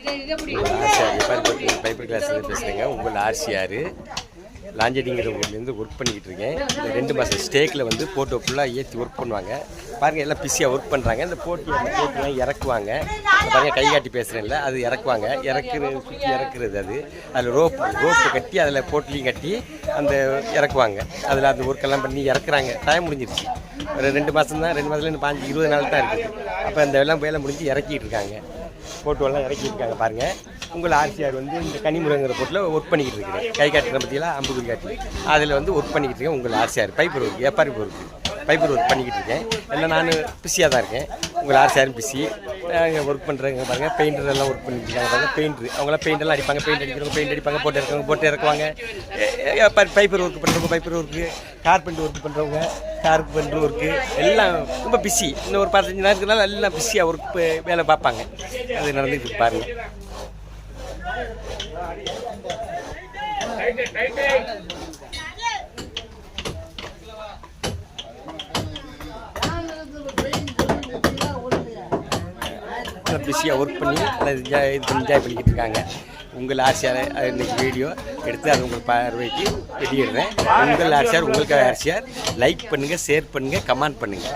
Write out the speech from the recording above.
உங்கள் RCR piper கிளாஸ்லேருந்து பேசுகிறேங்க. உங்கள் ஆர்சிஆர் லாஞ்சடிங்கிற ஊர்லேருந்து ஒர்க் பண்ணிக்கிட்டு இருக்கேன். இந்த 2 மாதம் ஸ்டேக்கில் வந்து போட்டோ ஃபுல்லாக ஏற்றி ஒர்க் பண்ணுவாங்க. பாருங்கள், எல்லாம் பிஸியாக ஒர்க் பண்ணுறாங்க. இந்த போட்டுலாம் இறக்குவாங்க. பாருங்கள், கை காட்டி பேசுகிறேன்ல, அது இறக்குவாங்க. சுற்றி இறக்குறது அதில் ரோப்பு கட்டி அதில் போட்லேயும் கட்டி அந்த இறக்குவாங்க. அதில் அந்த ஒர்க்கெல்லாம் பண்ணி இறக்குறாங்க. டைம் முடிஞ்சிருச்சு. ஒரு 2 மாதம் தான், 2 மாதத்துலேருந்து 15-20 நாள் தான் இருக்குது. அப்போ அந்த வேலை முடிஞ்சு இறக்கிட்டு இருக்காங்க. போட்டோலாம் இறக்கியிருக்காங்க. பாருங்கள், உங்கள் ஆர்சிஆர் வந்து இந்த கனிமுறைங்கிற போட்டில் ஒர்க் பண்ணிக்கிட்டு இருக்கிறேன். கை காட்டுற பற்றியெல்லாம் அம்புக்குறி காட்டி அதில் வந்து ஒர்க் பண்ணிக்கிட்டு இருக்கேன். உங்கள் ஆர்சிஆர் பைப்பர் ஒர்க், எப்பாரி ஒர்க் பண்ணிக்கிட்டு இருக்கேன். எல்லாம் நான் பிஸியாக தான் இருக்கேன். உங்கள் ஆர்சிஆரும் பிஸி ஒர்க் பண்ணுறாங்க. பாருங்கள், பெயிண்டர் எல்லாம் ஒர்க் பண்ணிட்டு இருக்காங்க. பாருங்கள், அவங்களாம் பெயிண்டெல்லாம் அடிப்பாங்க. பெயிண்ட் அடிப்பாங்க, போட்டு இறக்குவாங்க. பைப்பர் ஒர்க் பண்ணுறவங்க பைப்பர் ஒர்க்கு, கார்பெண்டர் ஒர்க் பண்ணுறவங்க கார்பெண்டர் ஒர்க்கு எல்லாம் ரொம்ப பிஸி. இன்னும் ஒரு 15 நாளுக்குனால எல்லாம் பிஸியாக ஒர்க் வேலை பார்ப்பாங்க. அது நடந்துட்டு பாருங்கள். பிஸியாக ஒர்க் பண்ணி அதை என்ஜாய் பண்ணிக்கிட்டு இருக்காங்க. உங்கள் ஆர்சிஆர் இன்றைக்கி வீடியோ எடுத்து அது உங்கள் பார்வைக்கு வெளியிடுறேன். உங்கள் ஆர்சிஆர் உங்களுக்கு ஆர்சிஆர் லைக் பண்ணுங்கள், ஷேர் பண்ணுங்கள், கமெண்ட் பண்ணுங்கள்.